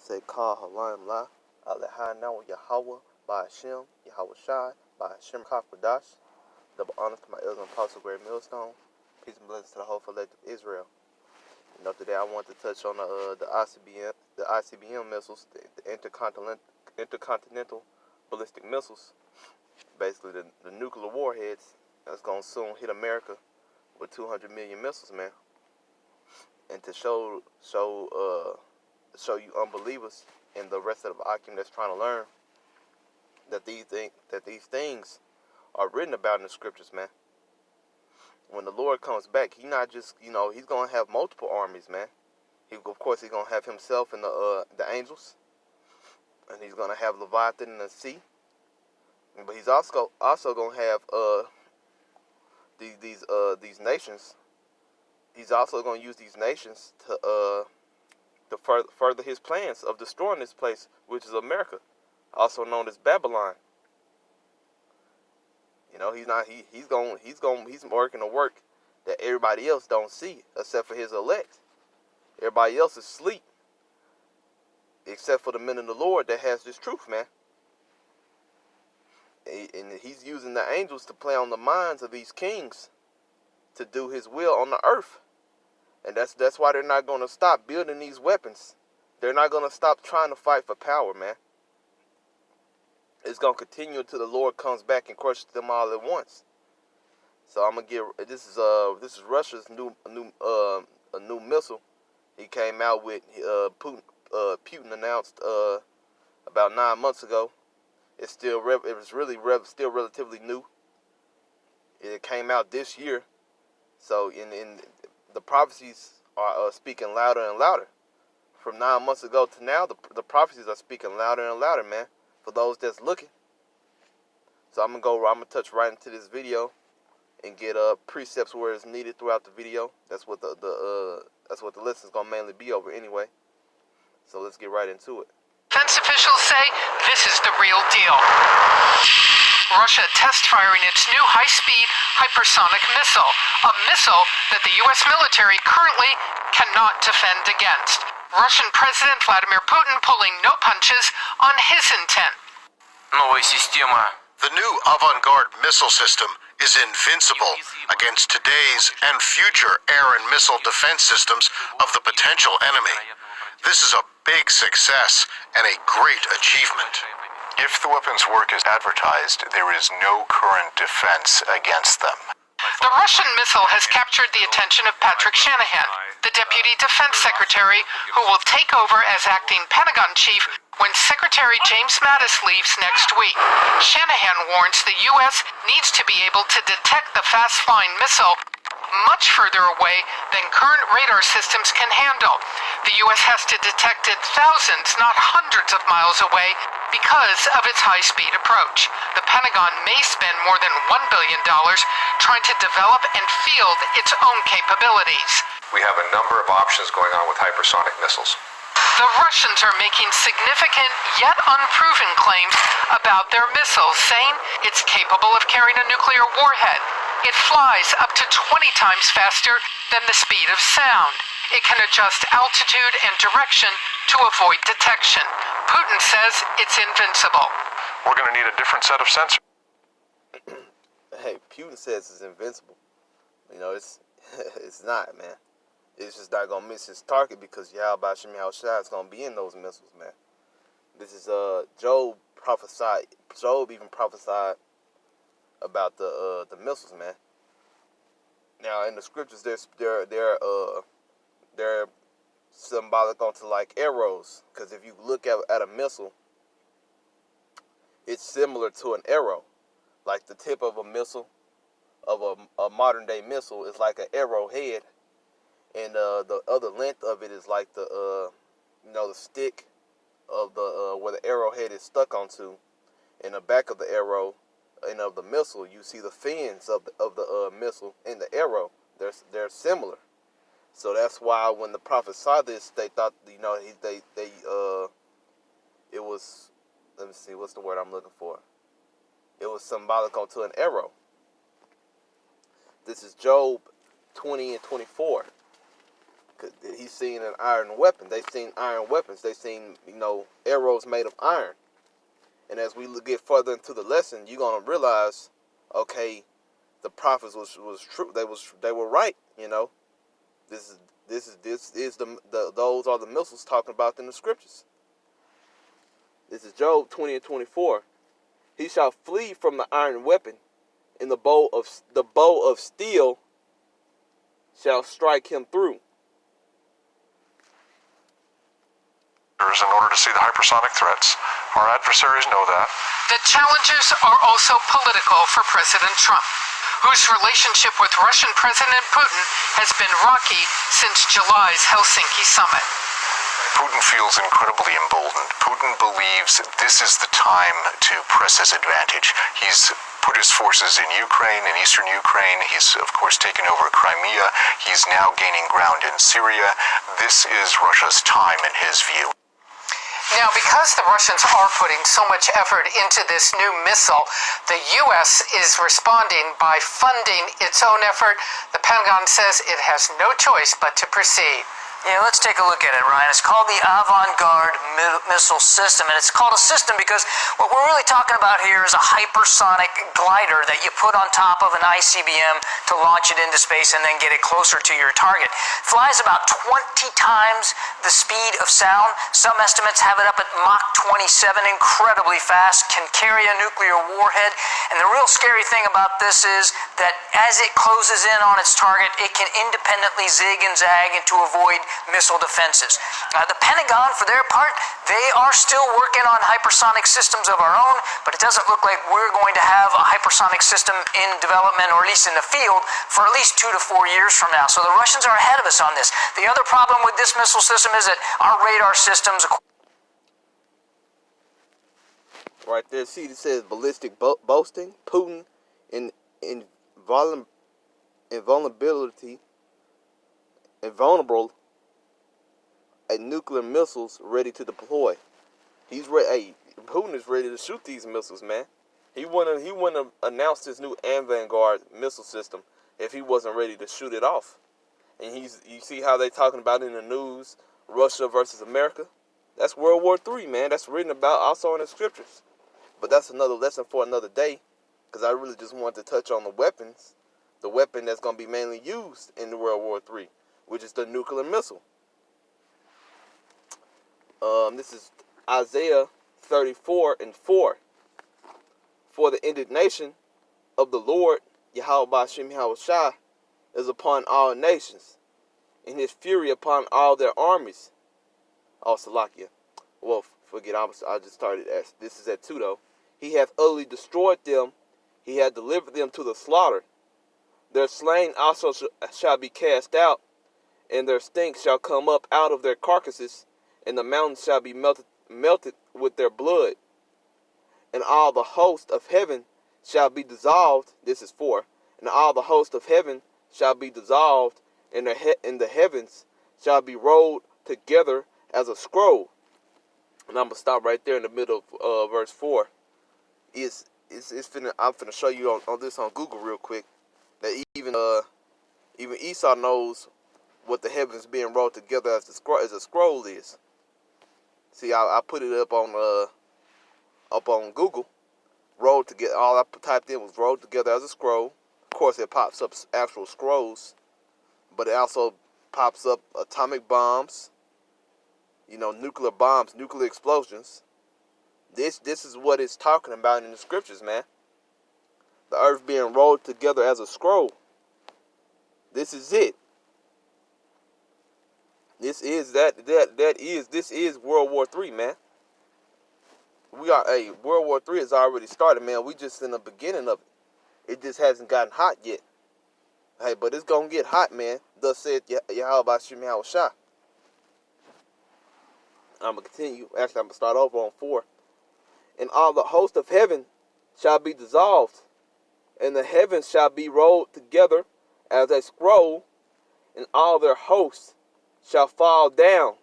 say Ka Halayim La, Yahawah Yahawashi, Yahawashi, Shem Kakwadash. Double honors to my elders and apostle Great Millstone. Peace and blessings to the whole elect of Israel. Today I want to touch on the ICBM missiles, the intercontinental ballistic missiles, basically the nuclear warheads that's gonna soon hit America with 200 million missiles, man. And to show you unbelievers and the rest of the Akim that's trying to learn that these things are written about in the scriptures, man. When the Lord comes back, He's not just, He's gonna have multiple armies, man. Of course, He's gonna have Himself and the angels, and He's gonna have Leviathan in the sea. But He's also gonna have these nations. He's also gonna use these nations to further His plans of destroying this place, which is America, also known as Babylon. He's working a work that everybody else don't see, except for His elect. Everybody else is asleep, except for the men of the Lord that has this truth, man. And He's using the angels to play on the minds of these kings to do His will on the earth. And that's why they're not going to stop building these weapons. They're not going to stop trying to fight for power, man. It's going to continue until the Lord comes back and crushes them all at once. So I'm gonna this is Russia's new missile. He came out with Putin announced about 9 months ago. It's still still relatively new. It came out this year. So in the prophecies are speaking louder and louder. From 9 months ago to now, the prophecies are speaking louder and louder, man. For those that's looking. So I'm gonna touch right into this video and get precepts where it's needed throughout the video. That's what the lesson's gonna mainly be over anyway. So let's get right into it. Defense officials say this is the real deal. Russia test firing its new high-speed hypersonic missile, a missile that the U.S. military currently cannot defend against. Russian President Vladimir Putin pulling no punches on his intent. The new avant-garde missile system is invincible against today's and future air and missile defense systems of the potential enemy. This is a big success and a great achievement. If the weapons work as advertised, there is no current defense against them. The Russian missile has captured the attention of Patrick Shanahan, the Deputy Defense Secretary, who will take over as acting Pentagon Chief when Secretary James Mattis leaves next week. Shanahan warns the U.S. needs to be able to detect the fast-flying missile much further away than current radar systems can handle. The U.S. has to detect it thousands, not hundreds of miles away because of its high-speed approach. The Pentagon may spend more than $1 billion trying to develop and field its own capabilities. We have a number of options going on with hypersonic missiles. The Russians are making significant yet unproven claims about their missiles, saying it's capable of carrying a nuclear warhead. It flies up to 20 times faster than the speed of sound. It can adjust altitude and direction to avoid detection. Putin says it's invincible. We're going to need a different set of sensors. Hey, Putin says it's invincible. It's not, man. It's just not gonna miss his target because Yahawah Yahawashi is gonna be in those missiles, man. This is Job even prophesied about the missiles, man. Now in the scriptures, they're symbolic onto like arrows, because if you look at a missile, it's similar to an arrow. Like the tip of a missile, of a modern day missile, is like an arrowhead. And the other length of it is like the stick of the where the arrowhead is stuck onto. In the back of the arrow and of the missile, you see the fins of the missile and the arrow. They're similar. So that's why when the prophet saw this, they thought it was, let me see, what's the word I'm looking for? It was symbolic onto an arrow. This is Job 20 and 24. he's seen an iron weapon. They've seen iron weapons. They've seen, arrows made of iron. And as we get further into the lesson, you're gonna realize, okay, the prophets was true. They were right. This is those are the missiles talking about in the scriptures. This is Job 20:24. He shall flee from the iron weapon, and the bow of steel shall strike him through. In order to see the hypersonic threats. Our adversaries know that. The challenges are also political for President Trump, whose relationship with Russian President Putin has been rocky since July's Helsinki summit. Putin feels incredibly emboldened. Putin believes this is the time to press his advantage. He's put his forces in Ukraine, in eastern Ukraine. He's, of course, taken over Crimea. He's now gaining ground in Syria. This is Russia's time, in his view. Now, because the Russians are putting so much effort into this new missile, the U.S. is responding by funding its own effort. The Pentagon says it has no choice but to proceed. Yeah, let's take a look at it, Ryan. It's called the Avant-Garde Missile System, and it's called a system because what we're really talking about here is a hypersonic glider that you put on top of an ICBM to launch it into space and then get it closer to your target. Flies about 20 times the speed of sound. Some estimates have it up at Mach 27, incredibly fast, can carry a nuclear warhead, and the real scary thing about this is that as it closes in on its target, it can independently zig and zag and to avoid missile defenses. The Pentagon, for their part, they are still working on hypersonic systems of our own, but it doesn't look like we're going to have a hypersonic system in development, or at least in the field, for at least 2 to 4 years from now. So the Russians are ahead of us on this. The other problem with this missile system is that our radar systems... Right there, see, it says ballistic boasting, Putin, invulnerable at nuclear missiles ready to deploy. He's ready. Hey, Putin is ready to shoot these missiles, man. He wouldn't have announced his new Avant-Garde missile system if he wasn't ready to shoot it off. And you see how they talking about in the news, Russia versus America. That's World War III, man. That's written about also in the scriptures. But that's another lesson for another day, because I really just wanted to touch on the weapons, the weapon that's going to be mainly used in the World War III, which is the nuclear missile. This is Isaiah 34:4. For the indignation of the Lord, Yahawah Yahawashi, is upon all nations, and his fury upon all their armies. Oh, Salakia. Well, forget, I just started at, this is at 2 though. He hath utterly destroyed them, he hath delivered them to the slaughter. Their slain also shall be cast out, and their stink shall come up out of their carcasses, and the mountains shall be melted with their blood. And all the host of heaven shall be dissolved. This is 4. And all the host of heaven shall be dissolved, and the heavens shall be rolled together as a scroll. And I'm gonna stop right there in the middle of verse 4. I'm finna show you on this on Google real quick that even Esau knows what the heavens being rolled together as a scroll is. See, I put it up on Google. Rolled together. All I typed in was rolled together as a scroll. Of course, it pops up actual scrolls, but it also pops up atomic bombs. Nuclear bombs, nuclear explosions. This is what it's talking about in the scriptures, man. The earth being rolled together as a scroll. This is it. This is World War III, man. World War III has already started, man. We just in the beginning of it. It just hasn't gotten hot yet. Hey, but it's gonna get hot, man. Thus said Yahawah Yahawashi. I'm gonna continue. Actually, I'm gonna start over on 4. And all the host of heaven shall be dissolved, and the heavens shall be rolled together as a scroll, and all their hosts shall fall down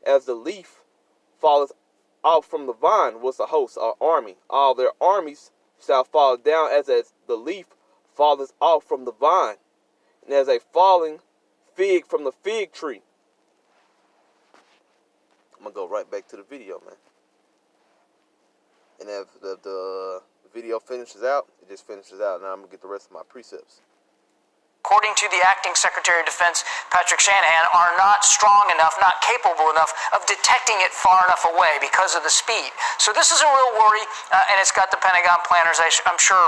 as the leaf falleth off from the vine. Was the host or army? All their armies shall fall down as the leaf falleth off from the vine, and as a falling fig from the fig tree. I'm gonna go right back to the video, man. And if the video finishes out, it just finishes out. Now I'm gonna get the rest of my precepts. According to the acting Secretary of Defense, Patrick Shanahan, are not strong enough, not capable enough of detecting it far enough away because of the speed. So this is a real worry, and it's got the Pentagon planners, I'm sure,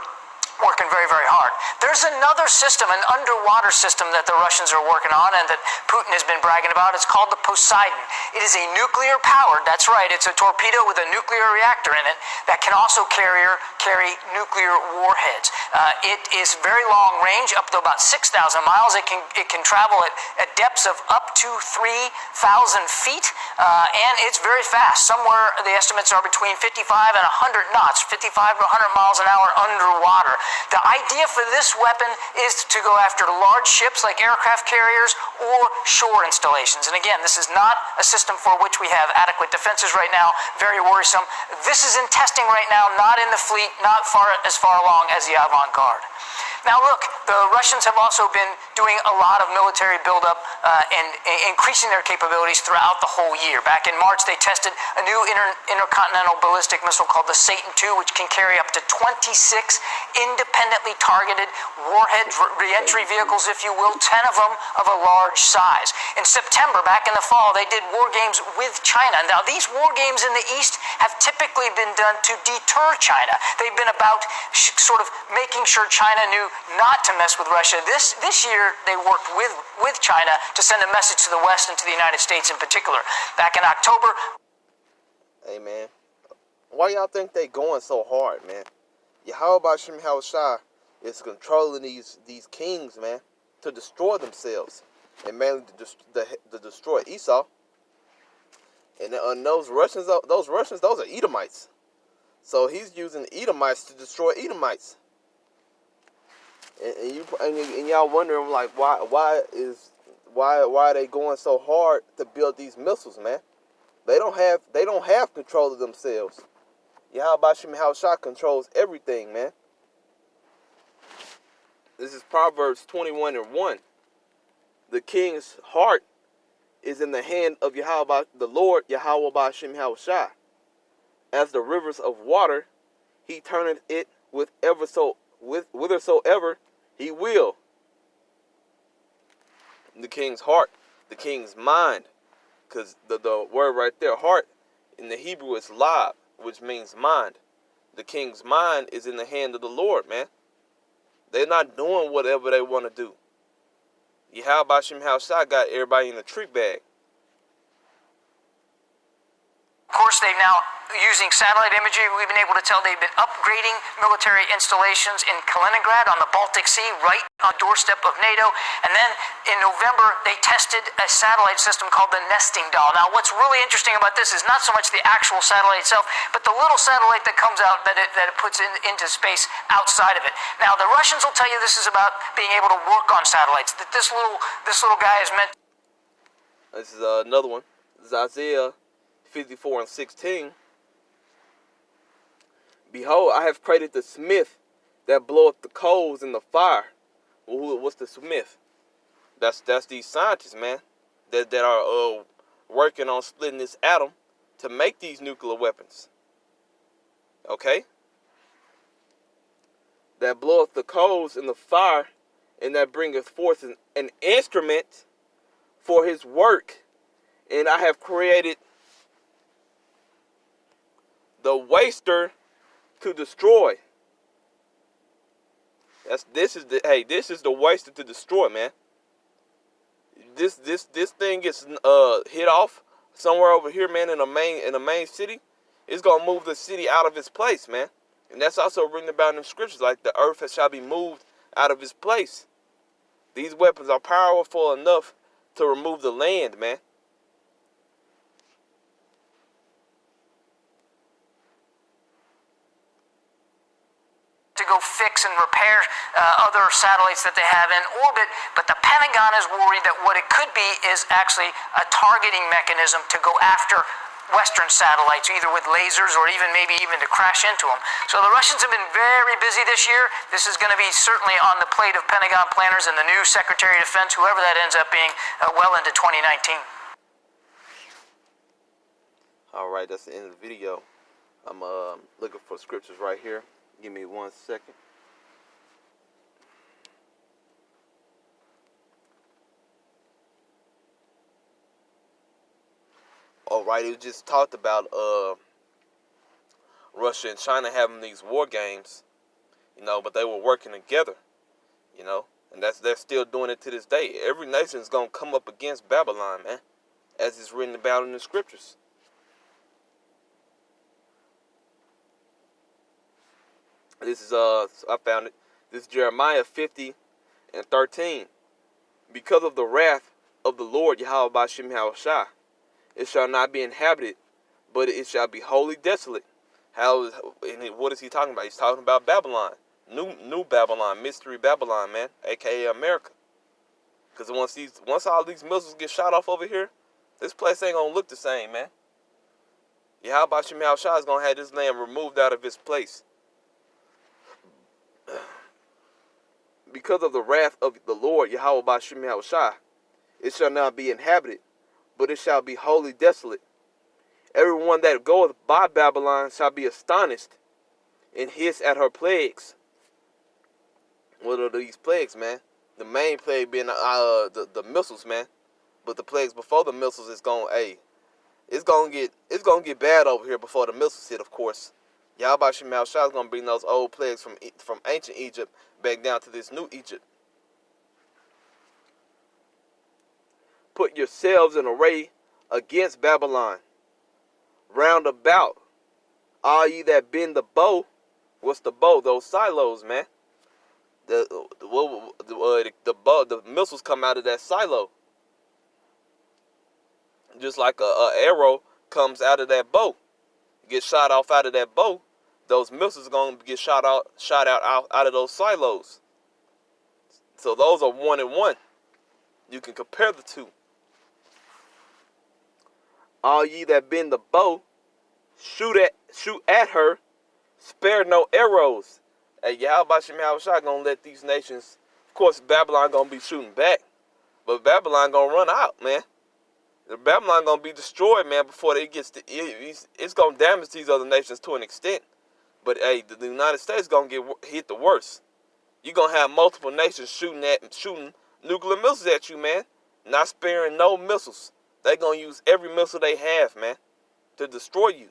working very, very hard. There's another system, an underwater system that the Russians are working on and that Putin has been bragging about. It's called the Poseidon. It is a nuclear-powered, that's right, it's a torpedo with a nuclear reactor in it that can also carry nuclear warheads. It is very long range, up to about 6,000 miles. It can travel at depths of up to 3,000 feet, and it's very fast. Somewhere the estimates are between 55 and 100 knots, 55 to 100 miles an hour underwater. The idea for this weapon is to go after large ships like aircraft carriers or shore installations. And again, this is not a system for which we have adequate defenses right now. Very worrisome. This is in testing right now, not in the fleet, not as far along as the avant-garde. Now look, the Russians have also been doing a lot of military buildup and increasing their capabilities throughout the whole year. Back in March, they tested a new intercontinental ballistic missile called the Satan II, which can carry up to 26 independently targeted warhead re-entry vehicles, if you will, 10 of them of a large size. In September, back in the fall, they did war games with China. Now, these war games in the East have typically been done to deter China. They've been about sort of making sure China knew not to mess with Russia. This year, they worked with China to send a message to the West and to the United States in particular. Back in October. Hey, man. Why y'all think they going so hard, man? Yahawah Yahawashi is controlling these kings, man, to destroy themselves. And mainly to destroy Esau. And those Russians, those are Edomites. So he's using Edomites to destroy Edomites. And y'all wondering, like, why are they going so hard to build these missiles, man? They don't have control of themselves. Yahawah Yahawashi controls everything, man. This is Proverbs 21:1. The king's heart is in the hand of Yahawah, the Lord Yahawah Yahawashi. As the rivers of water, he turneth it whithersoever he will. The king's heart, the king's mind, because the word right there, heart, in the Hebrew is lab, which means mind. The king's mind is in the hand of the Lord, man. They're not doing whatever they want to do. Yahawah Yahawashi got everybody in a trick bag. Of course, they've now, using satellite imagery, we've been able to tell they've been upgrading military installations in Kaliningrad on the Baltic Sea, right on the doorstep of NATO. And then in November, they tested a satellite system called the Nesting Doll. Now, what's really interesting about this is not so much the actual satellite itself, but the little satellite that comes out that it puts into space outside of it. Now, the Russians will tell you this is about being able to work on satellites, that this little guy is meant. This is another one. This is Isaiah 54:16. Behold, I have created the smith that bloweth the coals in the fire. Well, what's the smith? That's these scientists, man, that are working on splitting this atom to make these nuclear weapons. Okay? That bloweth the coals in the fire, and that bringeth forth an instrument for his work. And I have created the waster to destroy. This is the waster to destroy, man. This thing gets hit off somewhere over here, man, in the main city. It's gonna move the city out of its place, man. And that's also written about in the scriptures, like the earth shall be moved out of its place. These weapons are powerful enough to remove the land, man. To go fix and repair other satellites that they have in orbit, but the Pentagon is worried that what it could be is actually a targeting mechanism to go after Western satellites, either with lasers or maybe even to crash into them. So the Russians have been very busy this year. This is going to be certainly on the plate of Pentagon planners and the new Secretary of Defense, whoever that ends up being, well into 2019. Alright, that's the end of the video. I'm looking for scriptures right here. Give me 1 second. Alright, it just talked about Russia and China having these war games, but they were working together, and they're still doing it to this day. Every nation is gonna come up against Babylon, man, as it's written about in the scriptures. This is I found it. This is Jeremiah 50:13. Because of the wrath of the Lord Yahawah Yahawashi, it shall not be inhabited, but it shall be wholly desolate. What is he talking about? He's talking about Babylon, new Babylon, mystery Babylon, man, aka America. Because once all these missiles get shot off over here, this place ain't gonna look the same, man. Yahawah Yahawashi is gonna have this land removed out of its place. Because of the wrath of the Lord Yahawah Yahawashi, it shall not be inhabited, but it shall be wholly desolate. Everyone that goeth by Babylon shall be astonished and hiss at her plagues. What are these plagues, man? The main plague being the missiles, man. But the plagues before the missiles it's gonna get bad over here before the missiles hit, of course. Yahawah Yahawashi is gonna bring those old plagues from ancient Egypt back down to this new Egypt. Put yourselves in array against Babylon. Round about, all ye that bend the bow. What's the bow? Those silos, man. The missiles come out of that silo, just like a arrow comes out of that bow. Get shot off out of that bow. Those missiles are gonna get shot out of those silos. So those are 1 and 1. You can compare the two. All ye that bend the bow, shoot at her, spare no arrows. Hey, Yahawah Yahawashi gonna let these nations, of course Babylon gonna be shooting back, but Babylon gonna run out, man. Babylon gonna be destroyed, man, before it gets to it's gonna damage these other nations to an extent. But hey, the United States gonna get hit the worst. You're gonna have multiple nations shooting nuclear missiles at you, man. Not sparing no missiles. They gonna use every missile they have, man, to destroy you.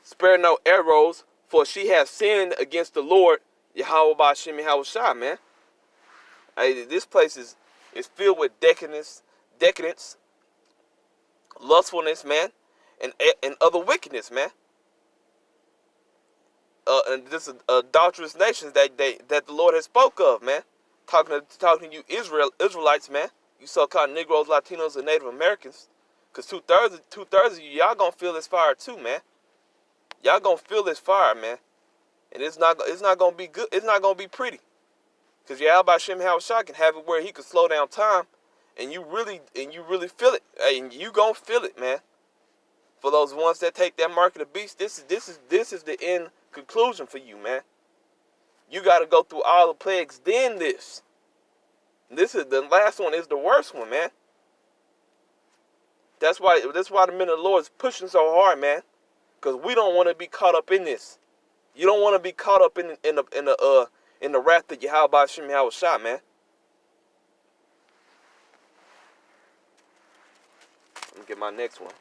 Spare no arrows, for she has sinned against the Lord Yahawah Yahawashi, man. Hey, this place is filled with decadence, lustfulness, man, and other wickedness, man. And this is adulterous nations that the Lord has spoke of, man. Talking to you Israelites, man. You so-called Negroes, Latinos, and Native Americans. Because two-thirds of you, y'all gonna feel this fire too, man. Y'all gonna feel this fire, man. And it's not gonna be good. It's not gonna be pretty. Because Yahawah Yahawashi can have it where he can slow down time, and you really feel it. And you gonna feel it, man. For those ones that take that mark of the beast, this is the end conclusion for you, man. You got to go through all the plagues, then this. This is the last one, is the worst one, man. That's why the men of the Lord is pushing so hard, man. Because we don't want to be caught up in this. You don't want to be caught up in the wrath of Yahawah Yahawashi, man. Let me get my next one.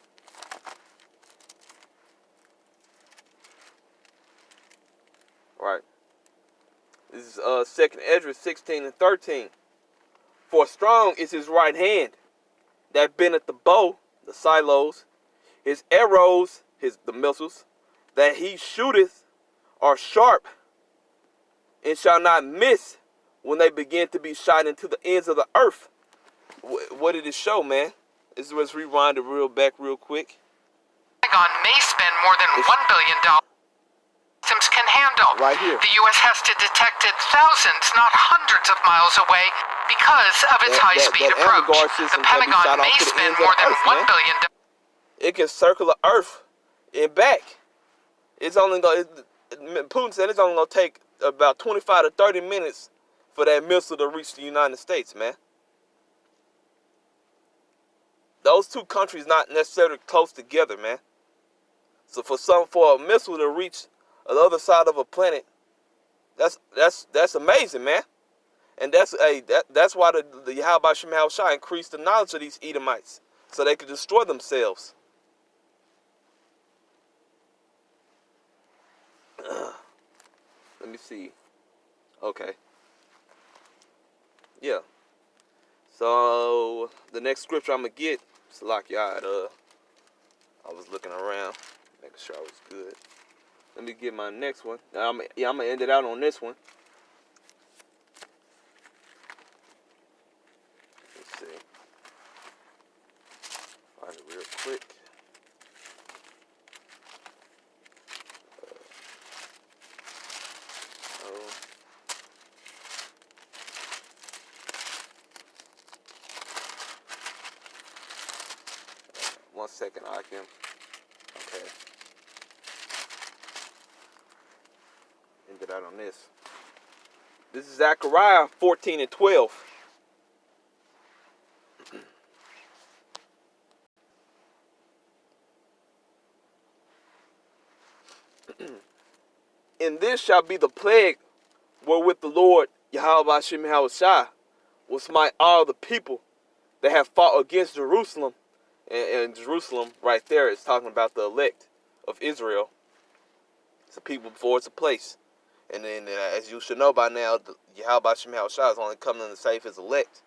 Right. This is 2nd Ezra 16:13. For strong is his right hand that bendeth the bow, the silos, his arrows, the missiles, that he shooteth are sharp, and shall not miss when they begin to be shot into the ends of the earth. What did it show, man? Let's rewind it real quick. Pentagon may spend more than $1 billion systems can handle. Right here. The U.S. has to detect it thousands, not hundreds of miles away because of its high-speed approach. The Pentagon may spend more than $1 billion. It can circle the earth and back. Putin said it's only going to take about 25 to 30 minutes for that missile to reach the United States, man. those two countries not necessarily close together, man. So for a missile to reach the other side of a planet, that's amazing, man. And that's why the Yahawah Yahawashi increased the knowledge of these Edomites, so they could destroy themselves. Let me see. Okay. Yeah. So the next scripture I'm gonna get, Salakia, I was looking around, making sure I was good. Let me get my next one. I'm gonna end it out on this one. Let's see. Find it real quick. One second, I can. Okay. End it out on this. This is Zechariah 14 and 12. And this shall be the plague wherewith the Lord Yahawah Yahawashi will smite all the people that have fought against Jerusalem. And Jerusalem right there is talking about the elect of Israel. It's a people before it's a place. And then, as you should know by now, Yahawah Yahawashi is only coming to save his elect.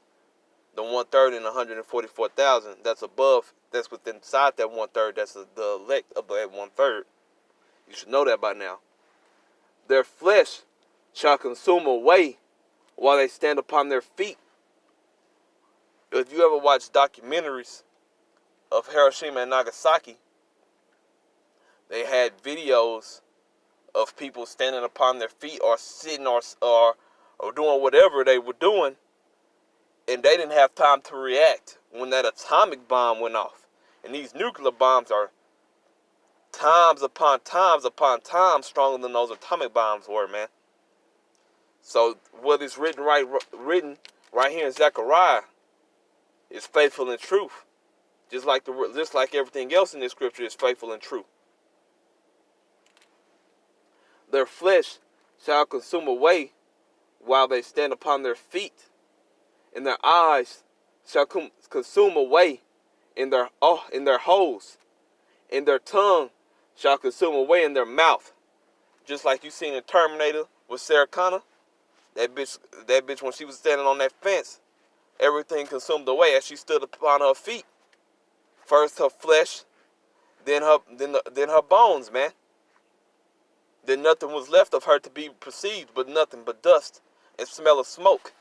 The 1/3 and 144,000, that's above, that's within inside that 1/3, that's the elect of that 1/3. You should know that by now. Their flesh shall consume away while they stand upon their feet. If you ever watch documentaries of Hiroshima and Nagasaki, they had videos of people standing upon their feet or sitting or doing whatever they were doing, and they didn't have time to react when that atomic bomb went off. And these nuclear bombs are times upon times upon times stronger than those atomic bombs were, man. So what is written right here in Zechariah is faithful and truth. Just like everything else in this scripture is faithful and true. Their flesh shall consume away while they stand upon their feet, and their eyes shall consume away in their holes, and their tongue shall consume away in their mouth. Just like you seen in Terminator with Sarah Connor, that bitch when she was standing on that fence, everything consumed away as she stood upon her feet. First her flesh, then her bones, man. Then nothing was left of her to be perceived but nothing but dust and smell of smoke.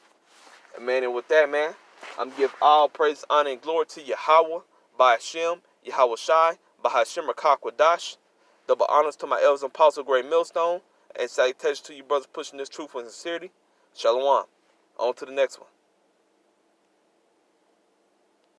And man, and with that, man, I'm give all praise, honor, and glory to Yahawah, by Hashem, Yahawashi, by Hashem Rakakwadash. Double honors to my elders and apostles, Great Millstone, and salutations to you brothers pushing this truth with sincerity. Shalom. On to the next one.